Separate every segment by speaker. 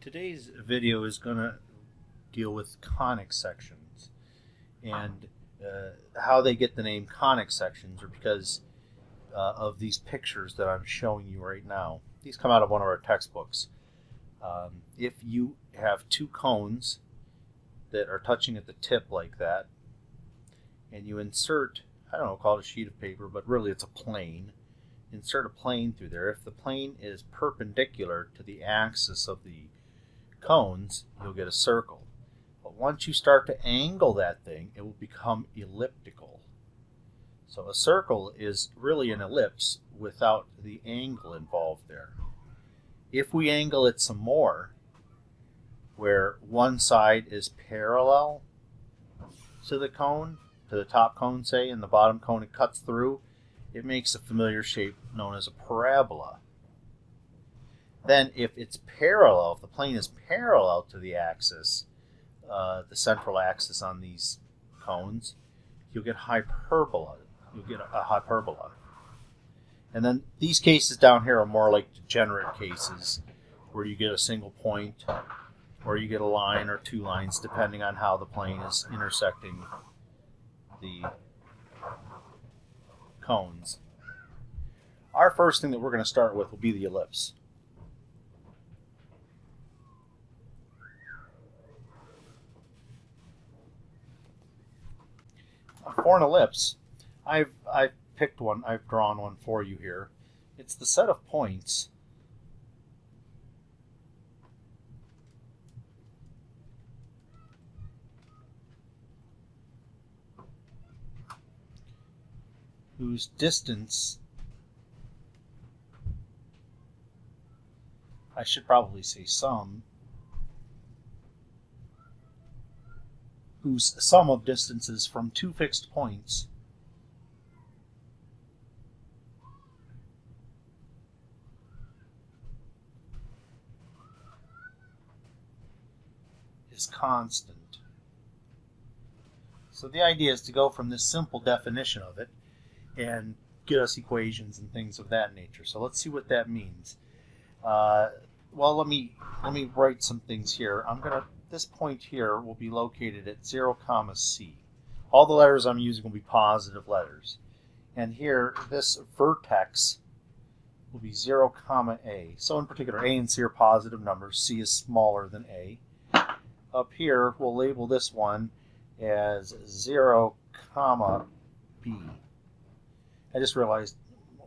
Speaker 1: Today's video is going to deal with conic sections, and how they get the name conic sections are because of these pictures that I'm showing you right now. These come out of one of our textbooks. If you have two cones that are touching at the tip like that, and you insert, I don't know, call it a sheet of paper, but really it's a plane. Insert a plane through there. If the plane is perpendicular to the axis of the cones, you'll get a circle. But once you start to angle that thing, it will become elliptical. So a circle is really an ellipse without the angle involved there. If we angle it some more, where one side is parallel to the cone, to the top cone say, and the bottom cone it cuts through, it makes a familiar shape known as a parabola. Then if it's parallel, if the plane is parallel to the axis, the central axis on these cones, you'll get hyperbola. You'll get a hyperbola. And then these cases down here are more like degenerate cases, where you get a single point, or you get a line or two lines, depending on how the plane is intersecting the cones. Our first thing that we're going to start with will be the ellipse. For an ellipse, I've picked one, I've drawn one for you here. It's the set of points whose distance, I should probably say sum, whose sum of distances from two fixed points is constant. So the idea is to go from this simple definition of it and get us equations and things of that nature. So let's see what that means. Well, let me write some things here. This point here will be located at 0, C. All the letters I'm using will be positive letters. And here, this vertex will be 0, A. So in particular, A and C are positive numbers. C is smaller than A. Up here, we'll label this one as 0, B. I just realized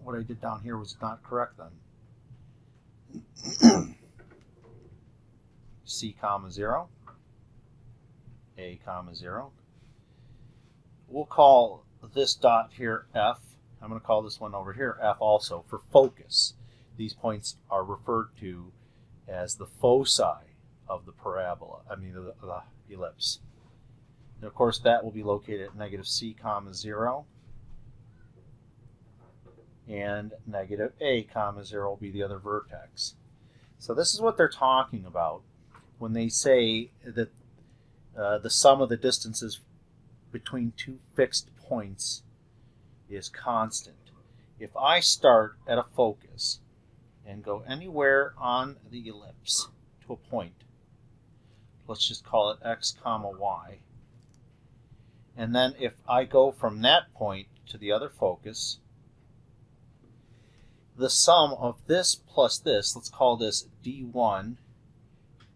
Speaker 1: what I did down here was not correct then. C, 0, A, 0. We'll call this dot here F. I'm going to call this one over here F also for focus. These points are referred to as the foci of the parabola, the ellipse. And of course that will be located at negative C, 0. And negative A, 0 will be the other vertex. So this is what they're talking about when they say that the sum of the distances between two fixed points is constant. If I start at a focus and go anywhere on the ellipse to a point, let's just call it X, Y, and then if I go from that point to the other focus, the sum of this plus this, let's call this D1,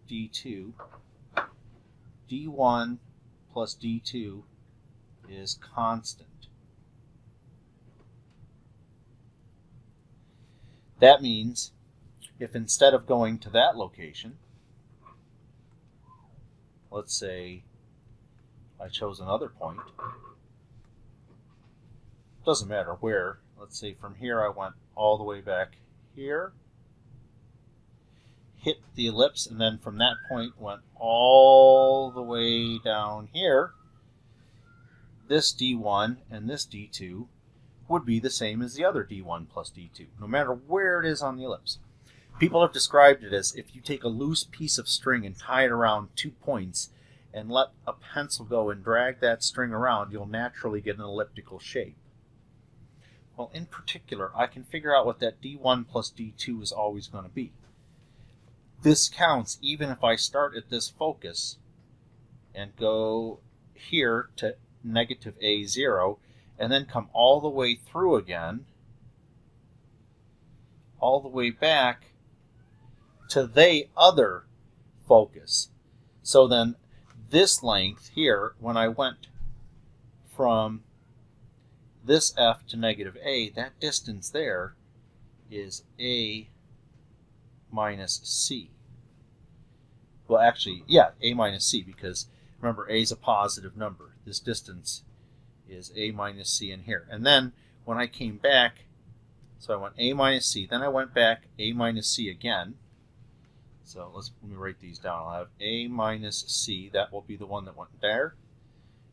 Speaker 1: D2. D1 plus D2 is constant. That means if instead of going to that location, let's say I chose another point, doesn't matter where, let's say from here I went all the way back here, hit the ellipse, and then from that point went all the way down here, this D1 and this D2 would be the same as the other D1 plus D2, no matter where it is on the ellipse. People have described it as if you take a loose piece of string and tie it around 2 points and let a pencil go and drag that string around, you'll naturally get an elliptical shape. Well, in particular, I can figure out what that D1 plus D2 is always going to be. this counts even if I start at this focus and go here to negative a0 and then come all the way through again, all the way back to the other focus. So then this length here, when I went from this f to negative a, that distance there is a minus c. Well, actually, yeah, a minus c, because remember, a is a positive number. This distance is a minus c in here. And then when I came back, so I went a minus c, then I went back a minus c again. So let me write these down. I'll have a minus c, that will be the one that went there.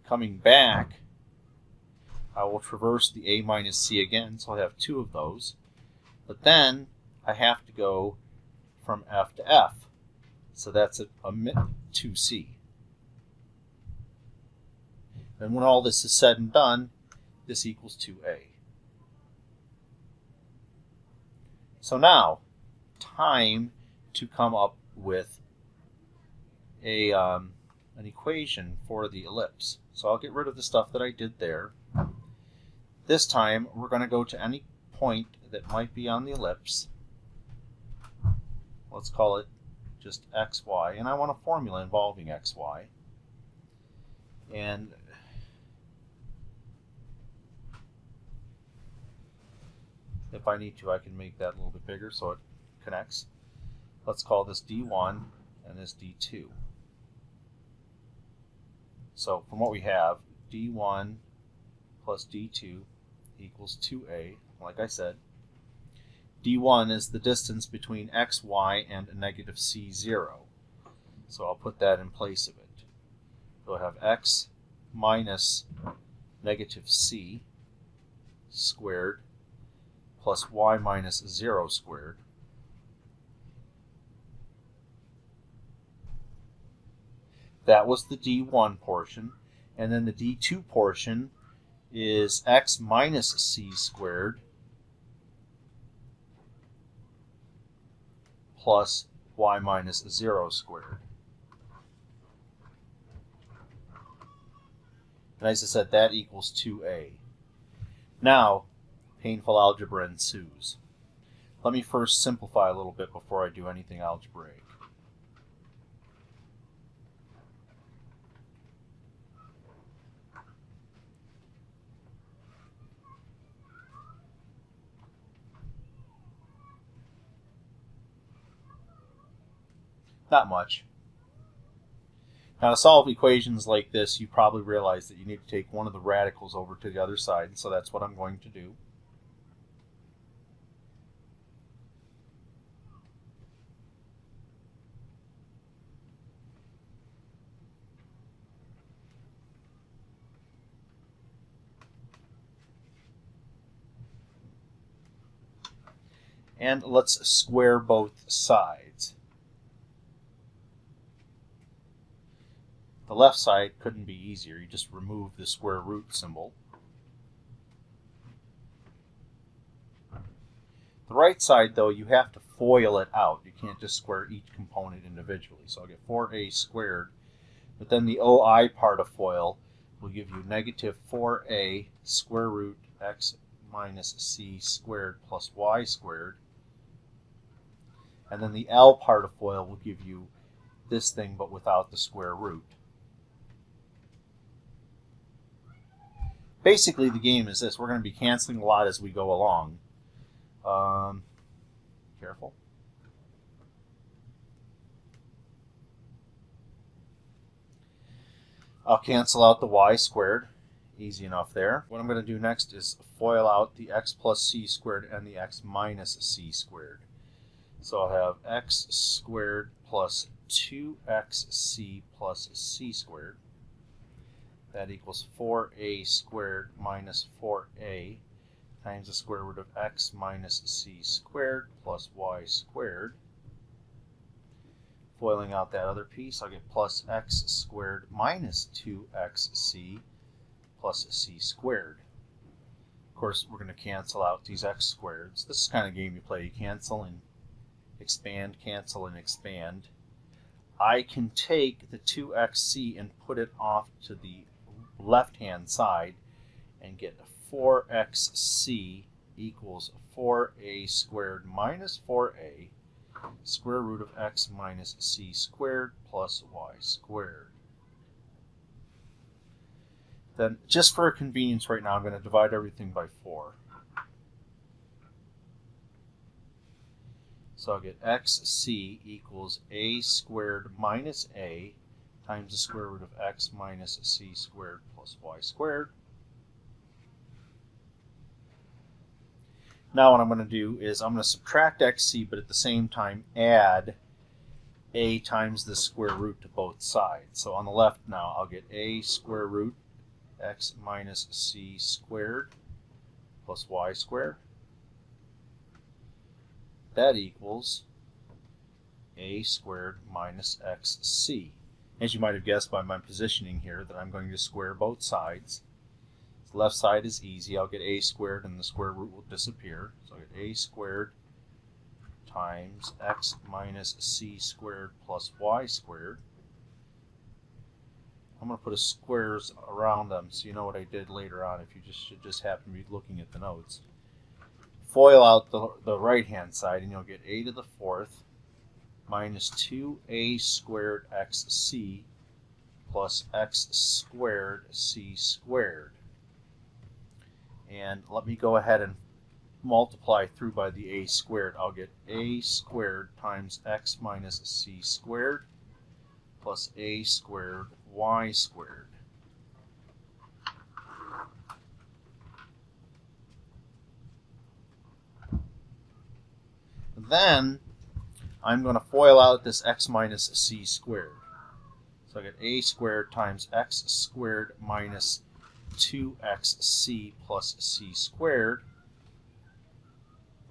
Speaker 1: Coming back, I will traverse the a minus c again, so I'll have two of those. But then I have to go from f to f. So that's a 2c. And when all this is said and done, this equals 2a. So now, time to come up with an equation for the ellipse. So I'll get rid of the stuff that I did there. This time, we're going to go to any point that might be on the ellipse. Let's call it just xy, and I want a formula involving xy. And if I need to, I can make that a little bit bigger so it connects. Let's call this D1 and this D2. So from what we have, D1 plus D2 equals 2a, like I said. D1 is the distance between x, y, and negative c0. So I'll put that in place of it. So I have x minus negative c squared plus y minus 0 squared. That was the D1 portion. And then the D2 portion is x minus c squared plus y minus 0 squared. And as I said, that equals 2a. Now, painful algebra ensues. Let me first simplify a little bit before I do anything algebraic. Not much. Now, to solve equations like this, you probably realize that you need to take one of the radicals over to the other side, and so that's what I'm going to do. And let's square both sides. The left side couldn't be easier. You just remove the square root symbol. The right side, though, you have to FOIL it out. You can't just square each component individually. So I'll get 4a squared, but then the OI part of FOIL will give you negative 4a square root x minus c squared plus y squared. And then the L part of FOIL will give you this thing, but without the square root. Basically, the game is this. We're going to be canceling a lot as we go along. Careful. I'll cancel out the y squared. Easy enough there. What I'm going to do next is FOIL out the x plus c squared and the x minus c squared. So I'll have x squared plus 2xc plus c squared. That equals 4a squared minus 4a times the square root of x minus c squared plus y squared. Foiling out that other piece, I'll get plus x squared minus 2xc plus c squared. Of course, we're going to cancel out these x squareds. This is the kind of game you play. You cancel and expand, cancel, and expand, I can take the 2xc and put it off to the left-hand side and get 4xc equals 4a squared minus 4a square root of x minus c squared plus y squared. Then, just for convenience right now, I'm going to divide everything by 4. So I'll get xc equals a squared minus a times the square root of x minus c squared plus y squared. Now what I'm going to do is I'm going to subtract xc, but at the same time add a times the square root to both sides. So on the left now I'll get a square root x minus c squared plus y squared. That equals a squared minus xc. As you might have guessed by my positioning here, that I'm going to square both sides. The left side is easy. I'll get a squared and the square root will disappear. So I get a squared times x minus c squared plus y squared. I'm going to put a squares around them so you know what I did later on if you should just happen to be looking at the notes. Foil out the right-hand side and you'll get a to the 4th minus 2a squared xc plus x squared c squared. And let me go ahead and multiply through by the a squared. I'll get a squared times x minus c squared plus a squared y squared. Then I'm going to FOIL out this x minus c squared. So I get a squared times x squared minus 2xc plus c squared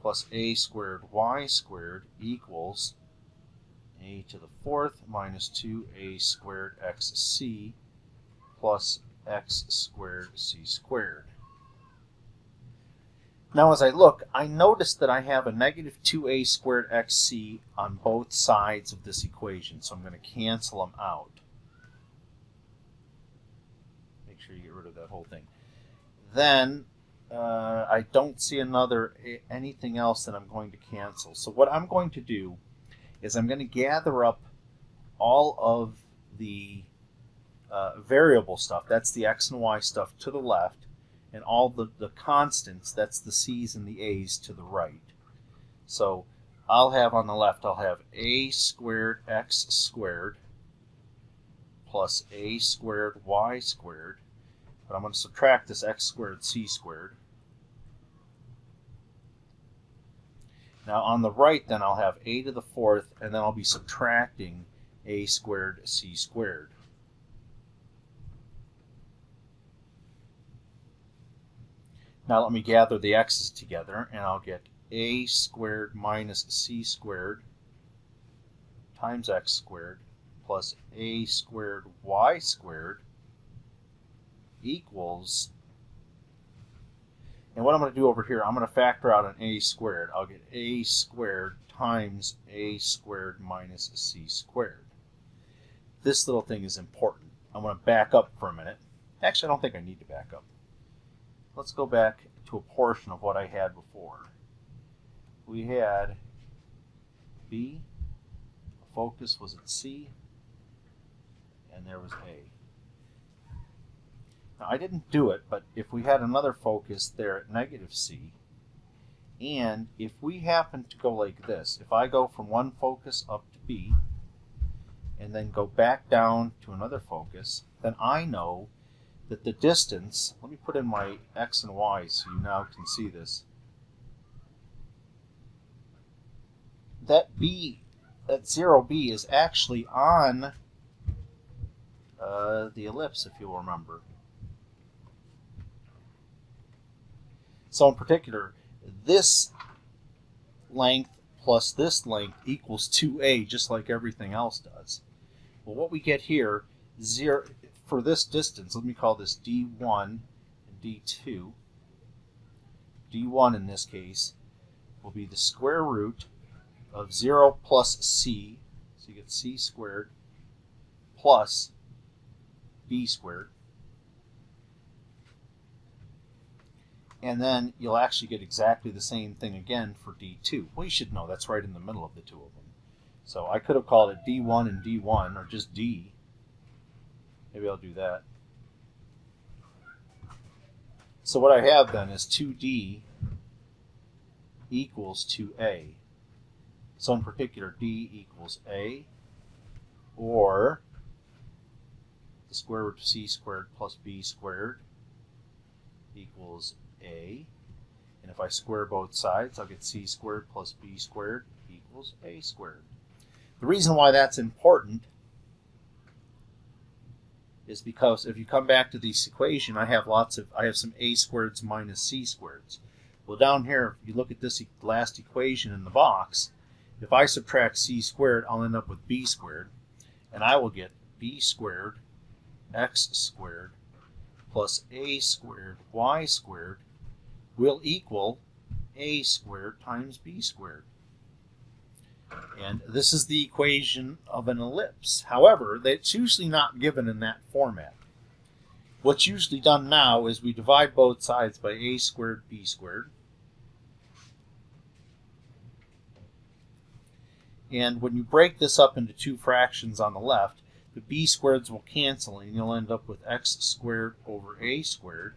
Speaker 1: plus a squared y squared equals a to the 4th minus 2a squared xc plus x squared c squared. Now as I look, I notice that I have a negative 2a squared xc on both sides of this equation, so I'm going to cancel them out. Make sure you get rid of that whole thing. Then I don't see anything else that I'm going to cancel. So what I'm going to do is I'm going to gather up all of the variable stuff, that's the x and y stuff, to the left, and all the constants, that's the c's and the a's, to the right. So I'll have on the left, I'll have a squared x squared plus a squared y squared, but I'm going to subtract this x squared c squared. Now on the right then I'll have a to the 4th, and then I'll be subtracting a squared c squared. Now let me gather the x's together, and I'll get a squared minus c squared times x squared plus a squared y squared equals, and what I'm going to do over here, I'm going to factor out an a squared. I'll get a squared times a squared minus c squared. This little thing is important. I'm going to back up for a minute. Actually, I don't think I need to back up. Let's go back to a portion of what I had before. We had B, the focus was at C, and there was A. Now I didn't do it, but if we had another focus there at negative C, and if we happen to go like this, if I go from one focus up to B, and then go back down to another focus, then I know that the distance, let me put in my x and y so you now can see this, that 0b is actually on the ellipse, if you'll remember. So in particular, this length plus this length equals 2a, just like everything else does. Well, what we get here, for this distance, let me call this D1 and D2. D1 in this case will be the square root of 0 plus c, so you get c squared plus b squared. And then you'll actually get exactly the same thing again for d2. Well, you should know that's right in the middle of the two of them. So I could have called it d1 and d1, or just d. Maybe I'll do that. So what I have then is 2d equals 2a. So in particular, d equals a, or the square root of c squared plus b squared equals a. And if I square both sides, I'll get c squared plus b squared equals a squared. The reason why that's important is because if you come back to this equation, I have some a squareds minus c squareds. Well, down here, if you look at this last equation in the box, if I subtract c squared, I'll end up with b squared, and I will get b squared x squared plus a squared y squared will equal a squared times b squared. And this is the equation of an ellipse. However, it's usually not given in that format. What's usually done now is we divide both sides by a squared b squared. And when you break this up into two fractions on the left, the b squareds will cancel and you'll end up with x squared over a squared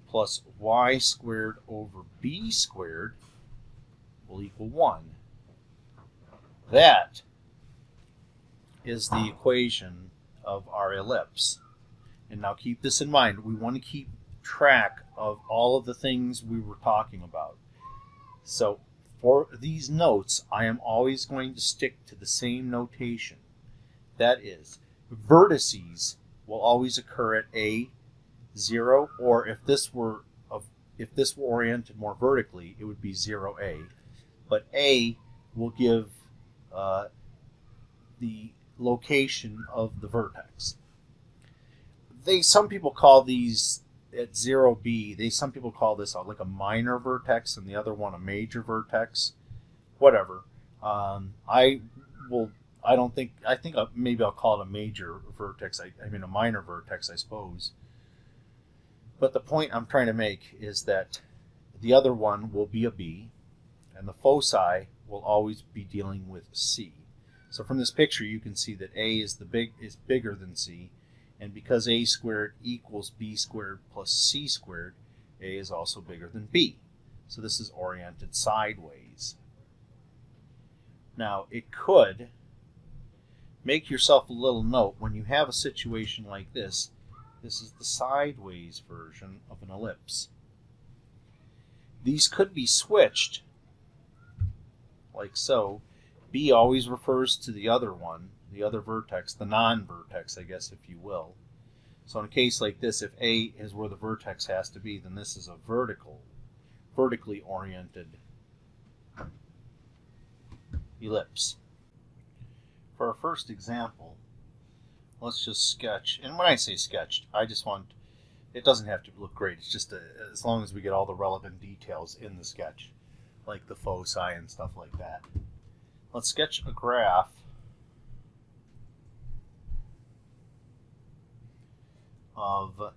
Speaker 1: plus y squared over b squared will equal 1. That is the equation of our ellipse. And now keep this in mind. We want to keep track of all of the things we were talking about. So for these notes, I am always going to stick to the same notation. That is, vertices will always occur at a, 0, or if this were oriented more vertically, it would be 0a. But a will give the location of the vertex. Some people call these at 0b. Some people call this like a minor vertex, and the other one a major vertex. Whatever. I think maybe I'll call it a major vertex. I mean a minor vertex, I suppose. But the point I'm trying to make is that the other one will be a b, and the foci will always be dealing with c. So from this picture, you can see that a is bigger than c, and because a squared equals b squared plus c squared, a is also bigger than b. So this is oriented sideways. Now, it could make yourself a little note when you have a situation like this. This is the sideways version of an ellipse. These could be switched like so. B always refers to the other one, the other vertex, the non-vertex, I guess, if you will. So in a case like this, if A is where the vertex has to be, then this is a vertically oriented ellipse. For our first example, let's just sketch. And when I say sketched, it doesn't have to look great. It's just as long as we get all the relevant details in the sketch, like the foci and stuff like that. Let's sketch a graph of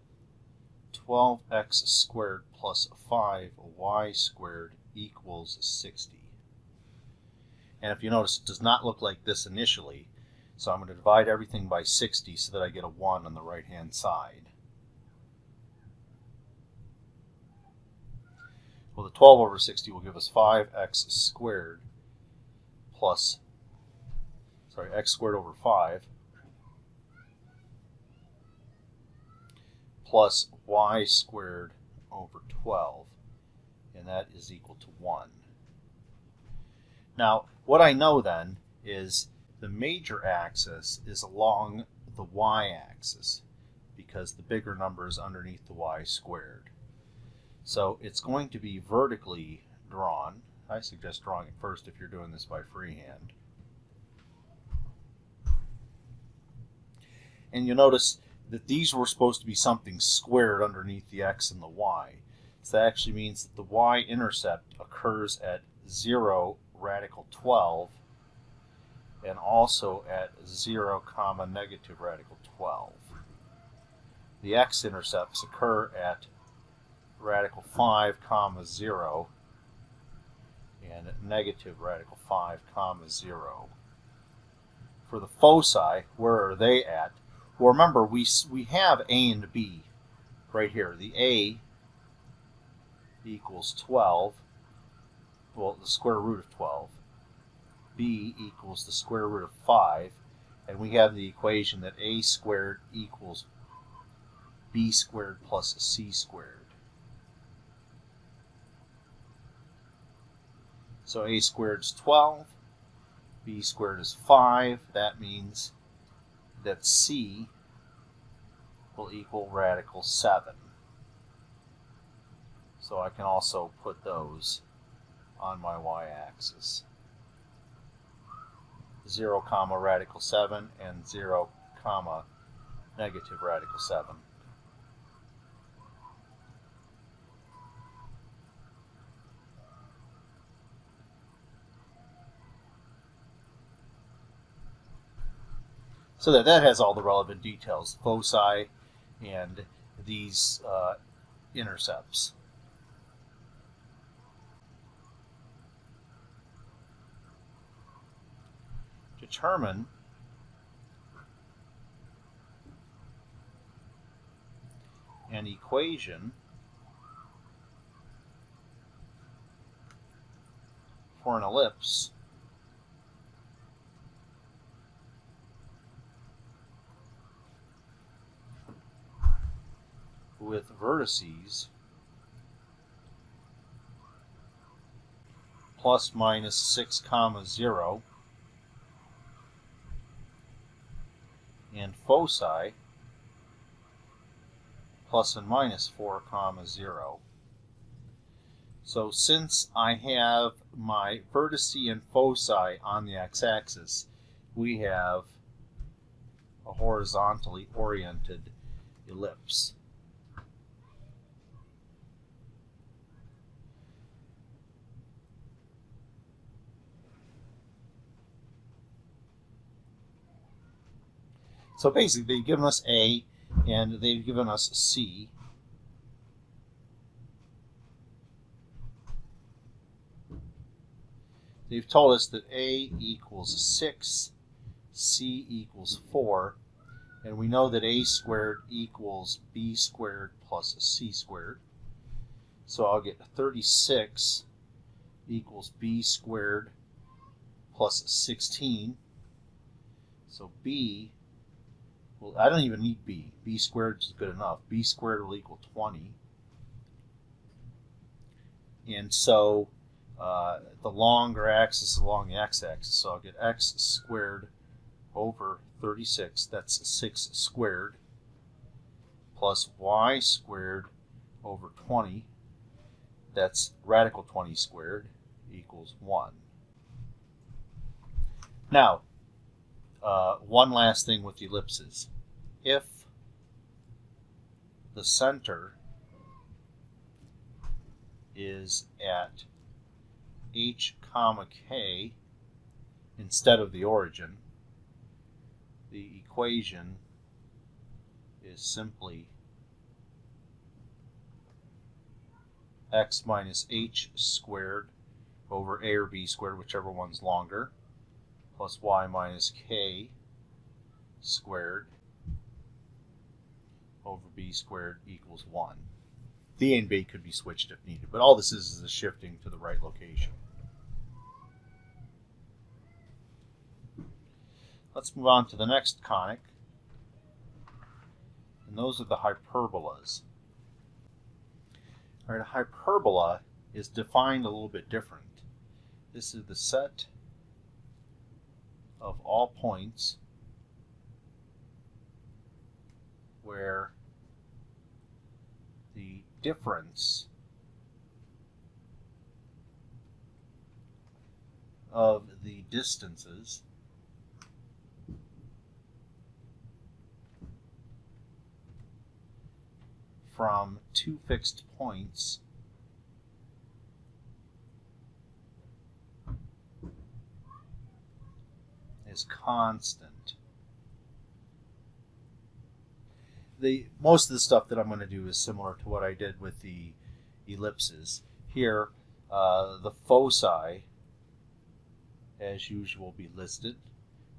Speaker 1: 12x squared plus 5y squared equals 60. And if you notice, it does not look like this initially. So I'm going to divide everything by 60 so that I get a 1 on the right-hand side. Well, the 12 over 60 will give us 5x squared plus, x squared over 5 plus y squared over 12, and that is equal to 1. Now, what I know then is the major axis is along the y-axis because the bigger number is underneath the y squared. So it's going to be vertically drawn. I suggest drawing it first if you're doing this by freehand. And you'll notice that these were supposed to be something squared underneath the x and the y. So that actually means that the y-intercept occurs at 0 radical 12, and also at 0 comma negative radical 12. The x-intercepts occur at radical 5 comma 0 and negative radical 5 comma 0. For the foci, where are they at? Well, remember, we have a and b right here. The a equals 12, well, the square root of 12. B equals the square root of 5, and we have the equation that a squared equals b squared plus c squared. So a squared is 12, b squared is 5. That means that c will equal radical 7. So I can also put those on my y-axis. 0 comma radical 7 and 0 comma negative radical 7. So that has all the relevant details, foci and these intercepts. Determine an equation for an ellipse with vertices plus minus 6 comma 0 and foci plus and minus 4 comma 0. So since I have my vertice and foci on the x-axis, we have a horizontally oriented ellipse. So basically, they've given us A and they've given us C. They've told us that A equals 6, C equals 4, and we know that A squared equals B squared plus C squared. So I'll get 36 equals B squared plus 16. So B, well, I don't even need B. B squared is good enough. B squared will equal 20. And so the longer axis is along the x-axis. So I'll get x squared over 36. That's 6 squared. Plus y squared over 20. That's radical 20 squared equals 1. Now, one last thing with ellipses. If the center is at h comma k instead of the origin, the equation is simply x minus h squared over a or b squared, whichever one's longer, plus y minus k squared over b squared equals 1. The A and B could be switched if needed, but all this is a shifting to the right location. Let's move on to the next conic, and those are the hyperbolas. All right, a hyperbola is defined a little bit different. This is the set of all points where the difference of the distances from two fixed points is constant. Most of the stuff that I'm going to do is similar to what I did with the ellipses. Here, the foci, as usual, will be listed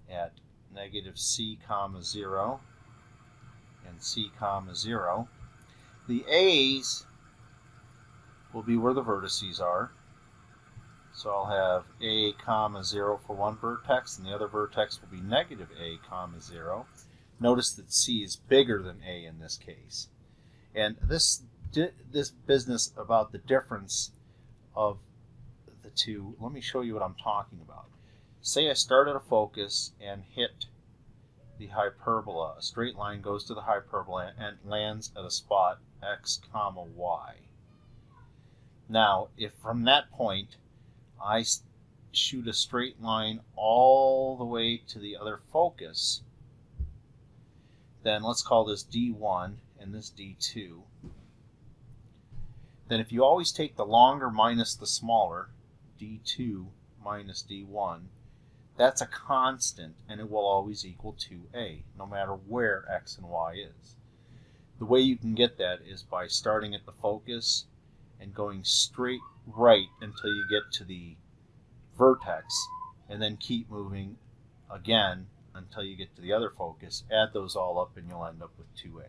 Speaker 1: at negative c comma 0 and c comma 0. The a's will be where the vertices are. So I'll have a comma 0 for one vertex, and the other vertex will be negative a comma 0. Notice that c is bigger than a in this case. And this business about the difference of the two, let me show you what I'm talking about. Say I start at a focus and hit the hyperbola. A straight line goes to the hyperbola and lands at a spot x comma y. Now, if from that point I shoot a straight line all the way to the other focus, then let's call this D1 and this D2. Then if you always take the longer minus the smaller, D2 minus D1, that's a constant, and it will always equal 2a, no matter where x and y is. The way you can get that is by starting at the focus and going straight right until you get to the vertex, and then keep moving again until you get to the other focus. Add those all up and you'll end up with 2a.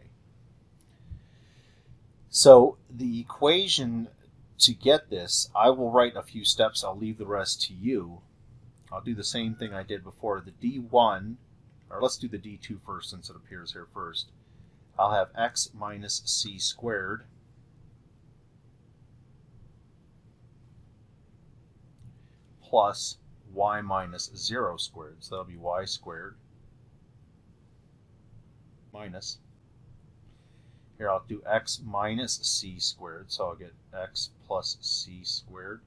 Speaker 1: So the equation to get this, I will write a few steps. I'll leave the rest to you. I'll do the same thing I did before. The D1, or let's do the D2 first since it appears here first. I'll have x minus c squared plus y minus 0 squared. So that'll be y squared minus, here I'll do x minus c squared. So I'll get x plus c squared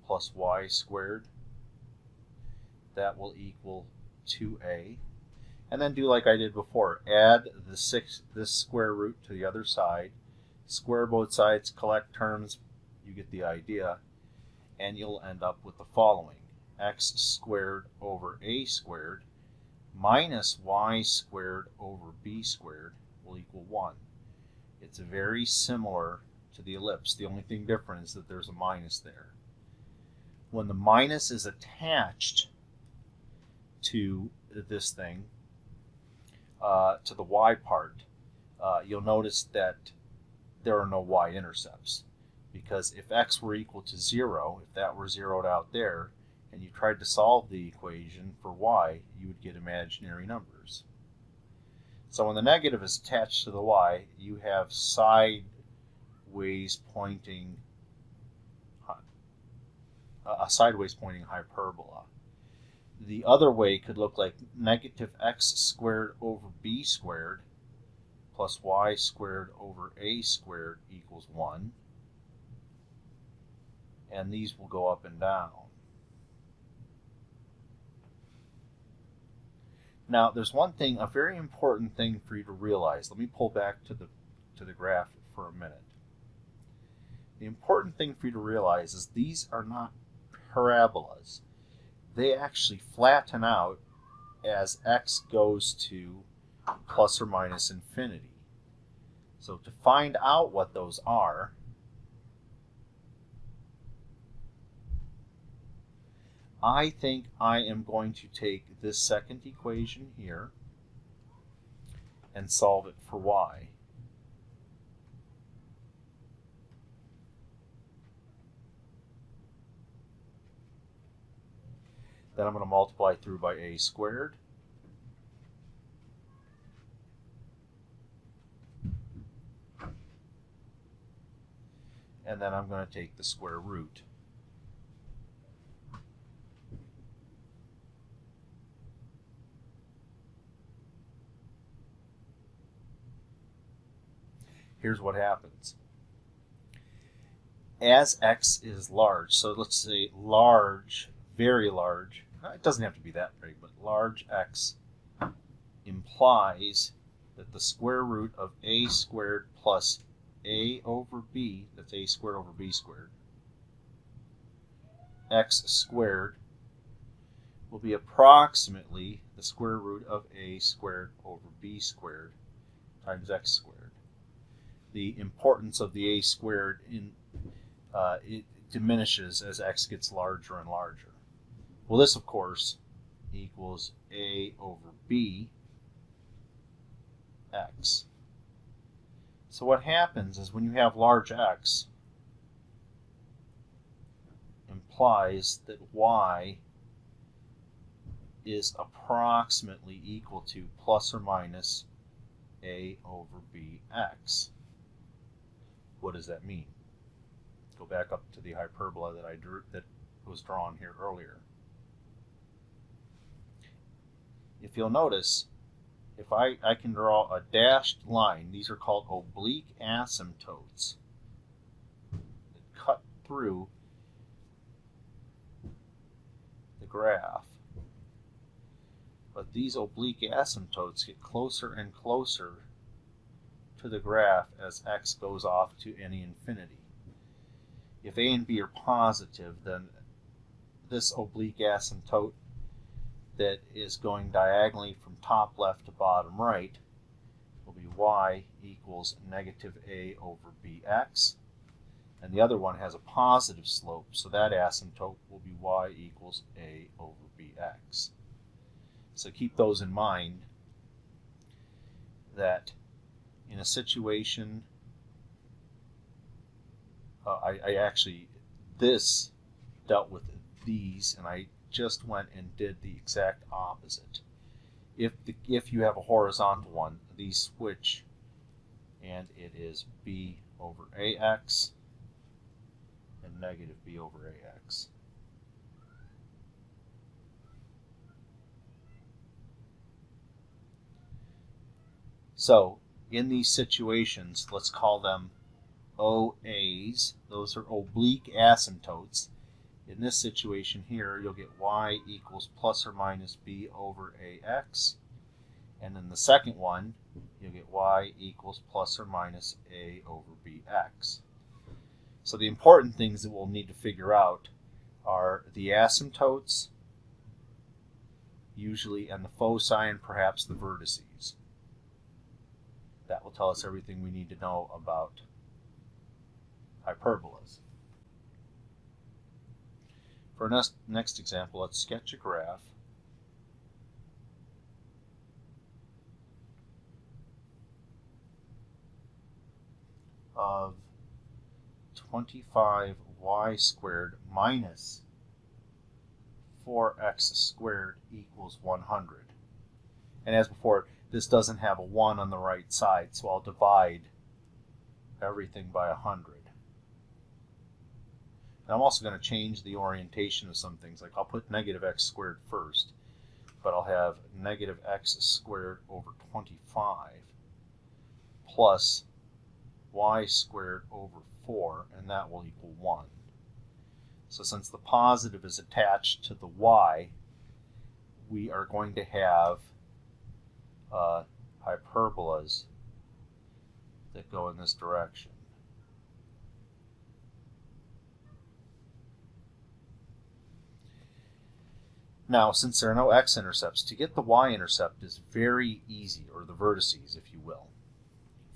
Speaker 1: plus y squared. That will equal 2a. And then do like I did before. Add this square root to the other side. Square both sides, collect terms. You get the idea. And you'll end up with the following. X squared over a squared minus y squared over b squared will equal 1. It's very similar to the ellipse. The only thing different is that there's a minus there. When the minus is attached to this thing, to the y part, you'll notice that there are no y-intercepts. Because if x were equal to 0, if that were zeroed out there, and you tried to solve the equation for y, you would get imaginary numbers. So when the negative is attached to the y, you have sideways pointing, a sideways pointing hyperbola. The other way could look like negative x squared over b squared plus y squared over a squared equals 1. And these will go up and down. Now, there's one thing, a very important thing for you to realize. Let me pull back to the graph for a minute. The important thing for you to realize is these are not parabolas. They actually flatten out as x goes to plus or minus infinity. So to find out what those are, I think I am going to take this second equation here and solve it for y. Then I'm going to multiply through by a squared. And then I'm going to take the square root. Here's what happens. As x is large, so let's say large, very large, it doesn't have to be that big, but large x implies that the square root of a squared plus a over b, that's a squared over b squared, x squared will be approximately the square root of a squared over b squared times x squared. The importance of the a squared it diminishes as x gets larger and larger. Well, this, of course, equals a over b x. So what happens is when you have large x, implies that y is approximately equal to plus or minus a over bx. What does that mean? Go back up to the hyperbola that I drew, that was drawn here earlier. If you'll notice, if I can draw a dashed line, these are called oblique asymptotes that cut through the graph. But these oblique asymptotes get closer and closer to the graph as x goes off to any infinity. If a and b are positive, then this oblique asymptote that is going diagonally from top left to bottom right will be y equals negative a over bx. And the other one has a positive slope, so that asymptote will be y equals a over bx. So keep those in mind, that in a situation, this dealt with these, and I just went and did the exact opposite. If you have a horizontal one, these switch, and it is b over ax and negative b over ax. So in these situations, let's call them OAs. Those are oblique asymptotes. In this situation here, you'll get y equals plus or minus b over ax. And in the second one, you'll get y equals plus or minus a over bx. So the important things that we'll need to figure out are the asymptotes, usually, and the foci, and perhaps the vertices. That will tell us everything we need to know about hyperbolas. For our next example, let's sketch a graph of 25y squared minus 4x squared equals 100. And as before, this doesn't have a 1 on the right side, so I'll divide everything by 100. And I'm also going to change the orientation of some things. Like I'll put negative x squared first, but I'll have negative x squared over 25 plus y squared over 4, and that will equal 1. So since the positive is attached to the y, we are going to have hyperbolas that go in this direction. Now, since there are no x-intercepts, to get the y-intercept is very easy, or the vertices, if you will.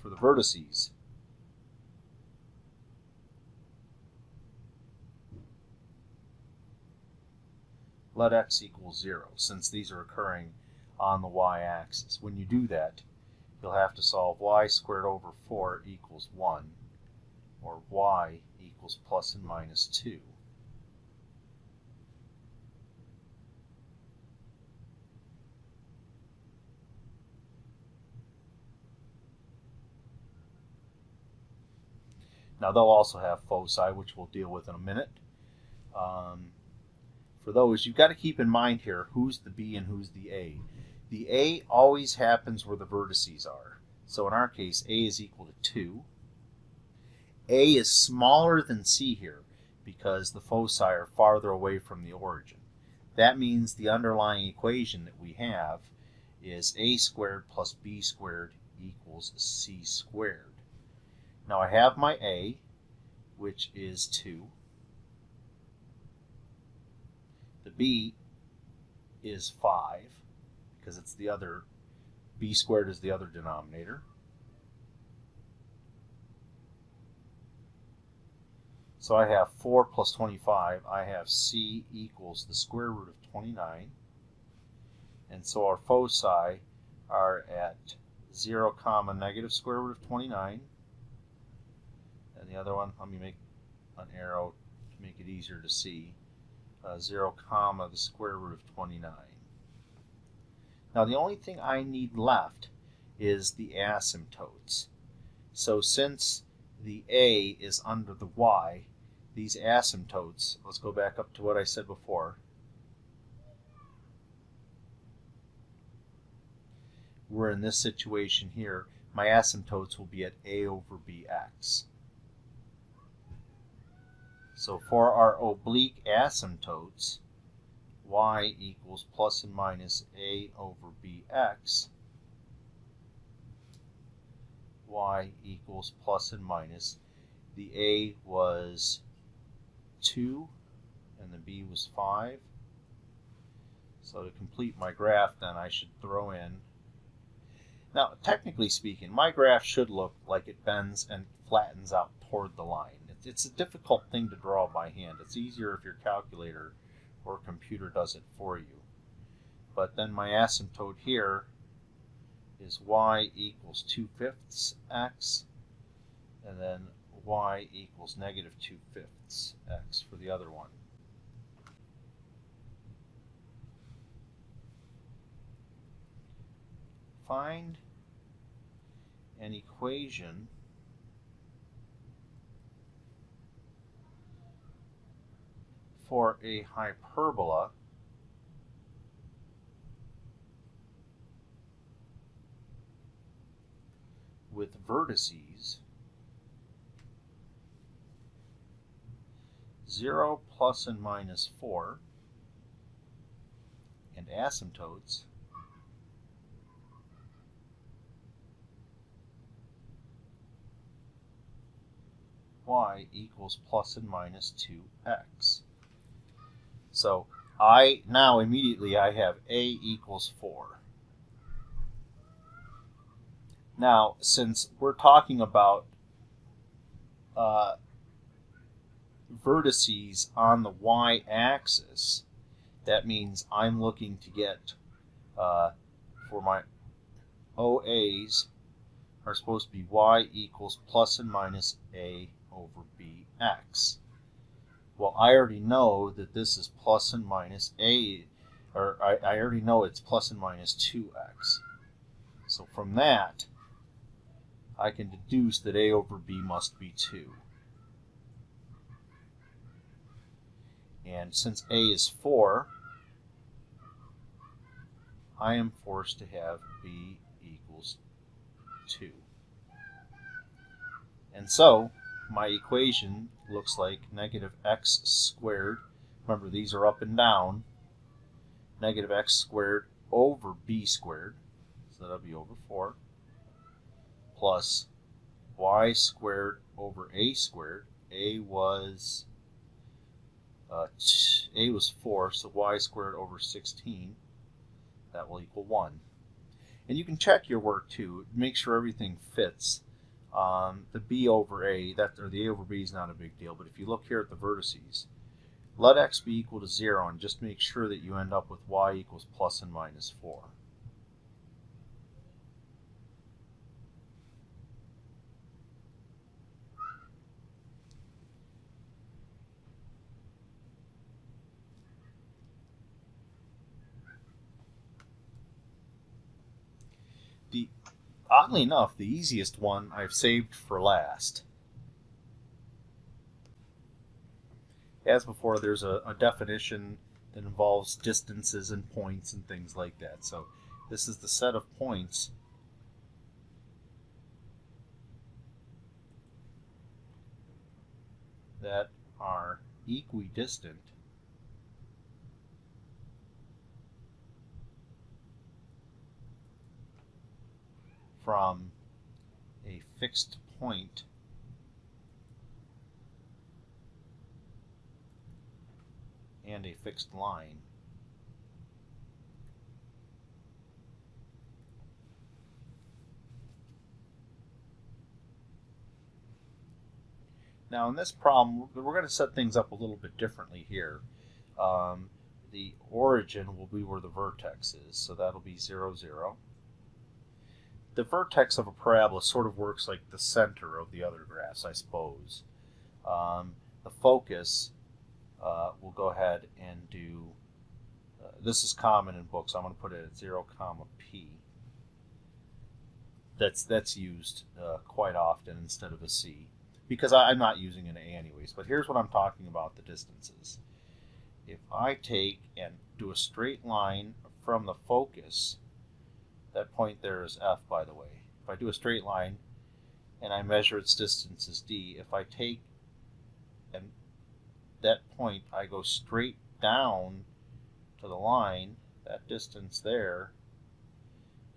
Speaker 1: For the vertices, let x equal 0, since these are occurring on the y-axis. When you do that, you'll have to solve y squared over 4 equals 1, or y equals plus and minus 2. Now they'll also have foci, which we'll deal with in a minute. For those, you've got to keep in mind here who's the B and who's the A. The A always happens where the vertices are. So in our case, A is equal to 2. A is smaller than C here because the foci are farther away from the origin. That means the underlying equation that we have is A squared plus B squared equals C squared. Now I have my A, which is 2. The B is 5 because it's the other, b squared is the other denominator. So I have 4 plus 25. I have c equals the square root of 29. And so our foci are at 0 comma negative square root of 29. And the other one, let me make an arrow to make it easier to see. 0 comma the square root of 29. Now the only thing I need left is the asymptotes. So since the a is under the y, these asymptotes, let's go back up to what I said before. We're in this situation here. My asymptotes will be at a over bx. So for our oblique asymptotes, y equals plus and minus a over bx. Y equals plus and minus. The a was 2 and the b was 5. So to complete my graph, then I should throw in. Now, technically speaking, my graph should look like it bends and flattens out toward the line. It's a difficult thing to draw by hand. It's easier if your calculator or computer does it for you. But then my asymptote here is y equals 2/5 x, and then y equals negative 2/5 x for the other one. Find an equation for a hyperbola with vertices 0 plus and minus 4 and asymptotes y equals plus and minus 2x. So now immediately I have a equals 4. Now, since we're talking about vertices on the y-axis, that means I'm looking to get, for my OAs, are supposed to be y equals plus and minus a over bx. Well, I already know that this is plus and minus a, or I already know it's plus and minus 2x. So from that, I can deduce that a over b must be 2. And since a is 4, I am forced to have b equals 2. And so my equation looks like negative x squared. Remember, these are up and down. Negative x squared over b squared. So that'll be over 4. Plus y squared over a squared. A was 4, so y squared over 16. That will equal 1. And you can check your work too. Make sure everything fits. The b over a, or the a over b is not a big deal, but if you look here at the vertices, let x be equal to 0 and just make sure that you end up with y equals plus and minus 4. Oddly enough, the easiest one I've saved for last. As before, there's a definition that involves distances and points and things like that. So this is the set of points that are equidistant from a fixed point and a fixed line Now in this problem, we're going to set things up a little bit differently here. The origin will be where the vertex is, so that'll be 0, 0. The vertex of a parabola sort of works like the center of the other graphs, I suppose. The focus, we'll go ahead and do, this is common in books, I'm going to put it at 0, comma p. That's used quite often instead of a c, because I'm not using an a anyways. But here's what I'm talking about, the distances. If I take and do a straight line from the focus, that point there is f, by the way. If I do a straight line and I measure its distance as d, if I take and that point, I go straight down to the line, that distance there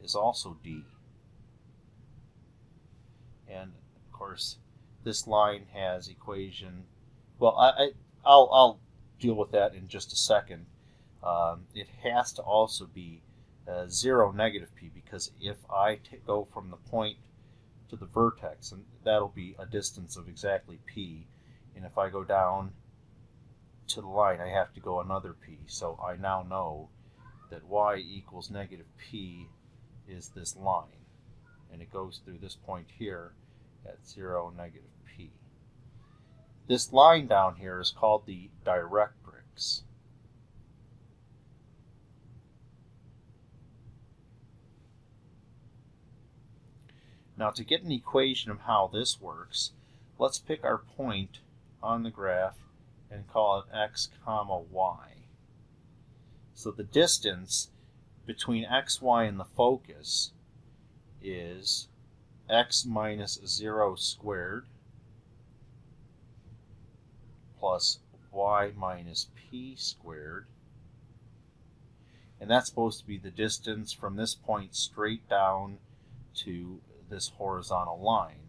Speaker 1: is also d. And of course, this line has equation, well, I'll deal with that in just a second. It has to also be 0, negative p, because if I go from the point to the vertex, and that'll be a distance of exactly p, and if I go down to the line, I have to go another p. So I now know that y equals negative p is this line, and it goes through this point here at 0, negative p. This line down here is called the directrix. Now, to get an equation of how this works, let's pick our point on the graph and call it x comma y. So the distance between x, y, and the focus is x minus 0 squared plus y minus p squared. And that's supposed to be the distance from this point straight down to this horizontal line.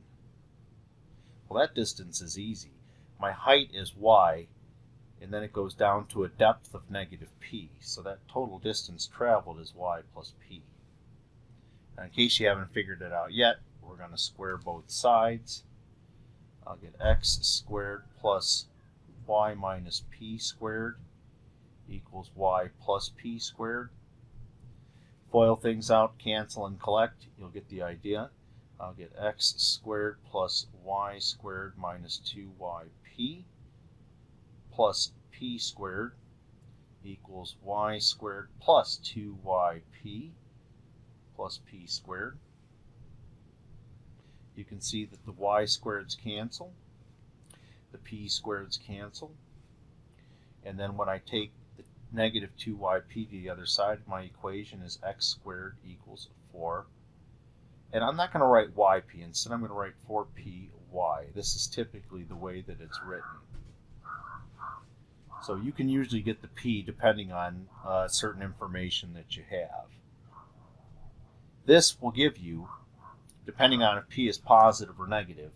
Speaker 1: Well, that distance is easy. My height is y, and then it goes down to a depth of negative p. So that total distance traveled is y plus p. Now, in case you haven't figured it out yet, we're going to square both sides. I'll get x squared plus y minus p squared equals y plus p squared. FOIL things out, cancel and collect, you'll get the idea. I'll get x squared plus y squared minus 2yp plus p squared equals y squared plus 2yp plus p squared. You can see that the y squareds cancel, the p squareds cancel, and then when I take the negative 2yp to the other side, my equation is x squared equals 4. And I'm not going to write yp, instead I'm going to write 4py. This is typically the way that it's written. So you can usually get the p depending on certain information that you have. This will give you, depending on if p is positive or negative,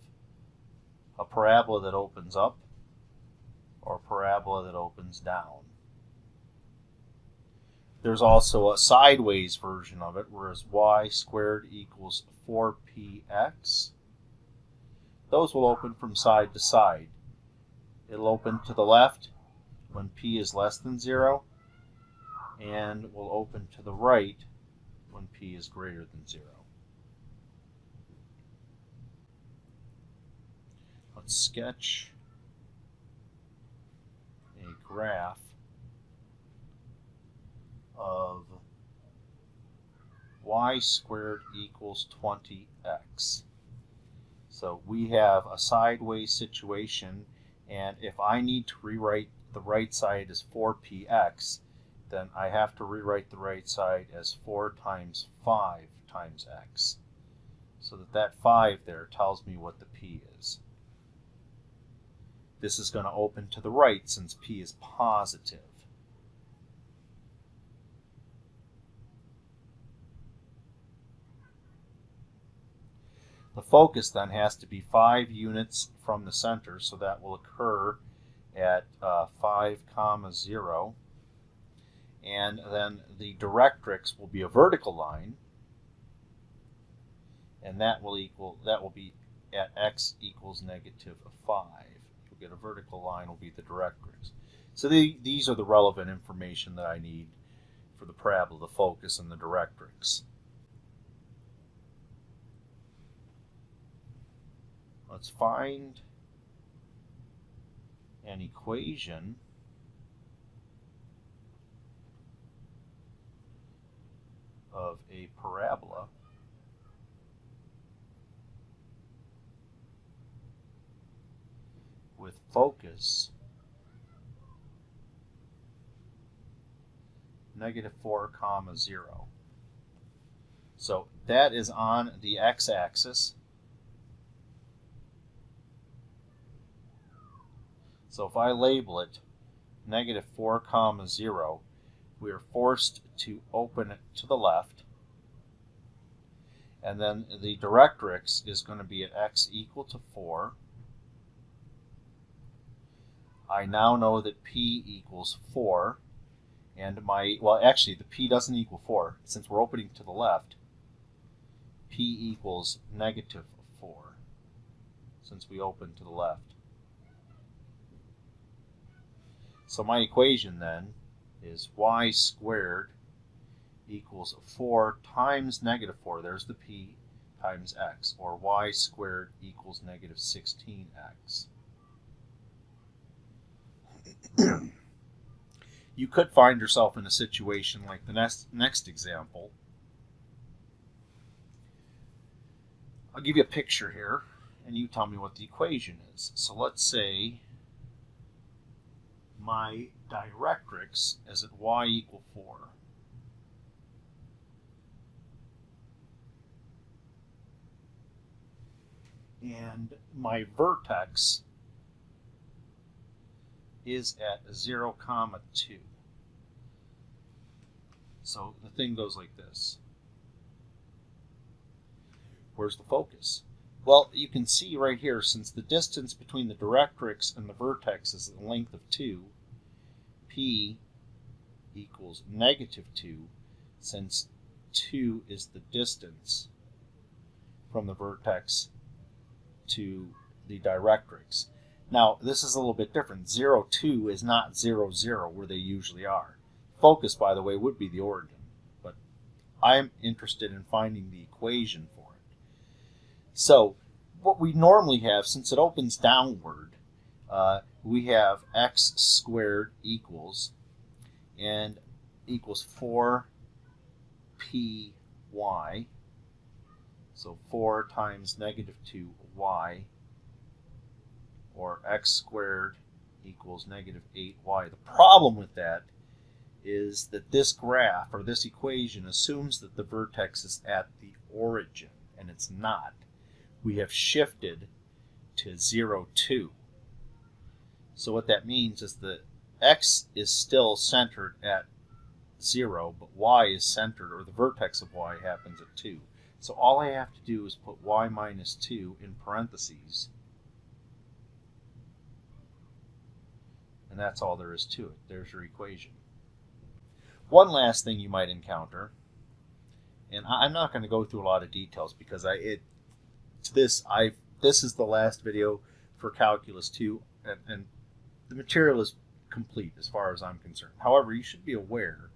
Speaker 1: a parabola that opens up or a parabola that opens down. There's also a sideways version of it, whereas y squared equals 4px. Those will open from side to side. It'll open to the left when p is less than 0, and will open to the right when p is greater than 0. Let's sketch a graph of y squared equals 20x. So we have a sideways situation, and if I need to rewrite the right side as 4px, then I have to rewrite the right side as 4 times 5 times x. So that 5 there tells me what the p is. This is going to open to the right since p is positive. The focus then has to be 5 units from the center, so that will occur at 5, 0. And then the directrix will be a vertical line, and that will be at x equals negative 5. we get a vertical line will be the directrix. So these are the relevant information that I need for the parabola, the focus, and the directrix. Let's find an equation of a parabola with focus -4, 0. So that is on the x-axis. So if I label it -4, 0, we are forced to open it to the left, and then the directrix is going to be at x equal to 4. I now know that p equals 4, and well, actually the p doesn't equal 4. Since we're opening to the left, p equals -4, since we open to the left. So my equation then is y squared equals 4 times -4, there's the p, times x, or y squared equals -16x. You could find yourself in a situation like the next example. I'll give you a picture here, and you tell me what the equation is. So let's say my directrix is at y equal 4. And my vertex is at 0, 2. So the thing goes like this. Where's the focus? Well, you can see right here, since the distance between the directrix and the vertex is the length of 2, p equals -2, since 2 is the distance from the vertex to the directrix. Now, this is a little bit different. 0, 2 is not 0, 0, where they usually are. Focus, by the way, would be the origin, but I'm interested in finding the equation for it. So, what we normally have, since it opens downward, we have x squared equals 4py, so 4 times -2y, or x squared equals -8y. The problem with that is that this graph, or this equation, assumes that the vertex is at the origin, and it's not. We have shifted to 0, 2. So what that means is that x is still centered at 0, but y is centered, or the vertex of y happens at 2. So all I have to do is put y minus 2 in parentheses, and that's all there is to it. There's your equation. One last thing you might encounter, and I'm not going to go through a lot of details because this is the last video for Calculus 2, and the material is complete as far as I'm concerned. However, you should be aware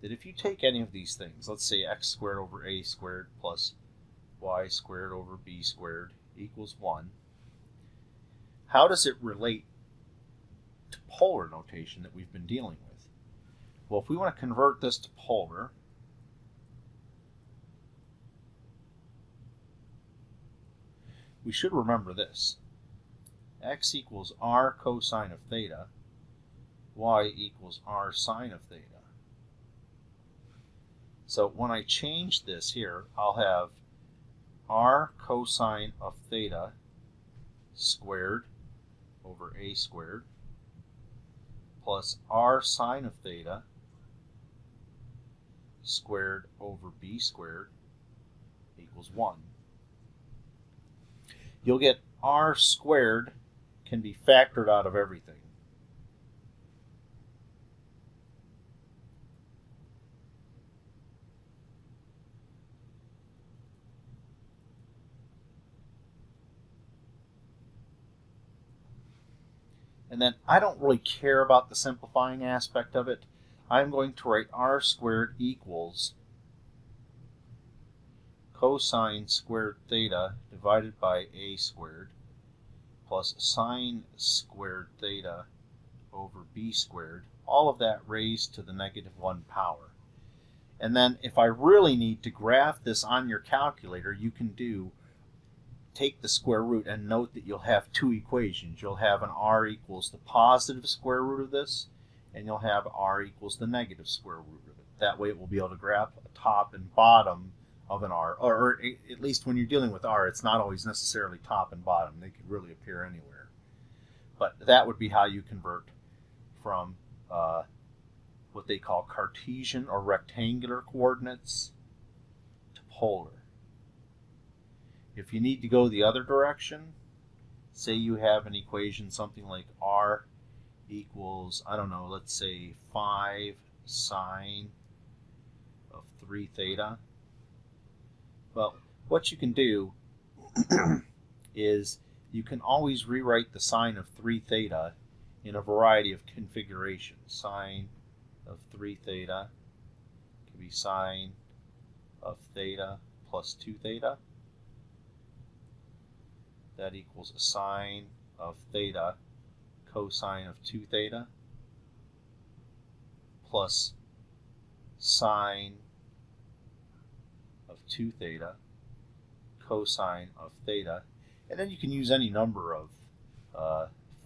Speaker 1: that if you take any of these things, let's say x squared over a squared plus y squared over b squared equals 1, how does it relate to polar notation that we've been dealing with? Well, if we want to convert this to polar, we should remember this. X equals r cosine of theta, y equals r sine of theta. So when I change this here, I'll have r cosine of theta squared over a squared plus r sine of theta squared over b squared equals 1. You'll get r squared can be factored out of everything. And then I don't really care about the simplifying aspect of it. I'm going to write r squared equals cosine squared theta divided by a squared plus sine squared theta over b squared, all of that raised to the -1 power. And then if I really need to graph this on your calculator, you can take the square root, and note that you'll have two equations. You'll have an r equals the positive square root of this, and you'll have r equals the negative square root of it. That way it will be able to graph a top and bottom of an r, or at least when you're dealing with r, it's not always necessarily top and bottom. They could really appear anywhere. But that would be how you convert from what they call Cartesian or rectangular coordinates to polar. If you need to go the other direction, say you have an equation something like r equals, I don't know, let's say 5 sine of 3 theta. Well, what you can do is you can always rewrite the sine of 3 theta in a variety of configurations. Sine of 3 theta can be sine of theta plus 2 theta. That equals a sine of theta cosine of 2 theta plus sine of 2 theta cosine of theta. And then you can use any number of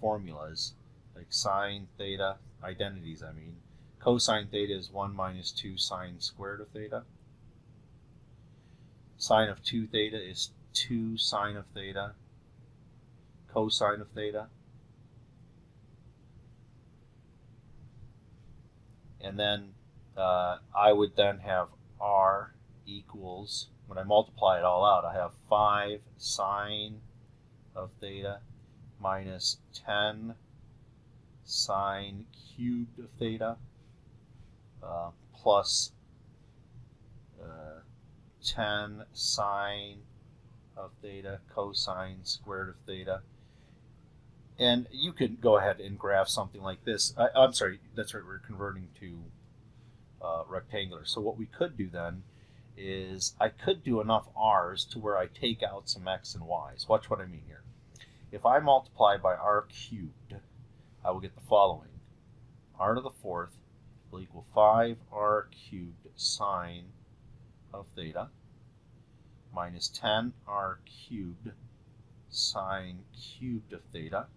Speaker 1: formulas, like sine theta, identities I mean. Cosine theta is 1 minus 2 sine squared of theta. Sine of 2 theta is 2 sine of theta cosine of theta. And then I would then have r equals, when I multiply it all out, I have 5 sine of theta minus 10 sine cubed of theta plus 10 sine of theta cosine squared of theta. And you could go ahead and graph something like this. I'm sorry, that's right, we're converting to rectangular. So what we could do then is I could do enough r's to where I take out some x and y's. Watch what I mean here. If I multiply by r cubed, I will get the following. R to the 4th will equal 5r cubed sine of theta minus 10r cubed sine cubed of theta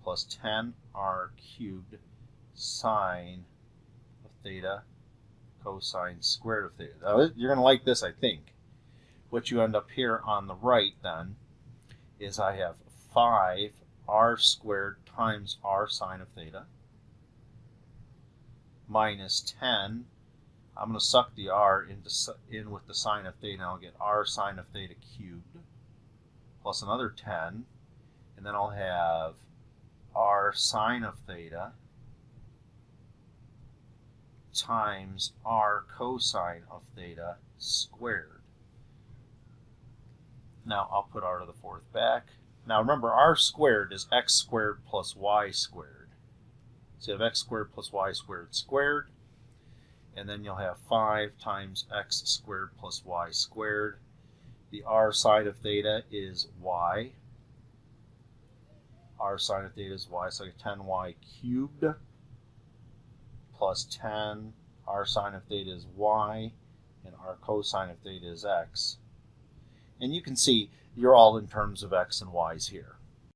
Speaker 1: plus 10r cubed sine of theta cosine squared of theta. Now, you're going to like this, I think. What you end up here on the right then is I have 5r squared times r sine of theta minus 10. I'm going to suck the r in with the sine of theta, and I'll get r sine of theta cubed plus another 10, and then I'll have r sine of theta times r cosine of theta squared. Now I'll put r to the 4th back. Now remember, r squared is x squared plus y squared. So you have x squared plus y squared squared, and then you'll have 5 times x squared plus y squared. The r sine of theta is y. R sine of theta is y, so I get 10y cubed plus 10 r sine of theta is y, and r cosine of theta is x. And you can see you're all in terms of x and y's here.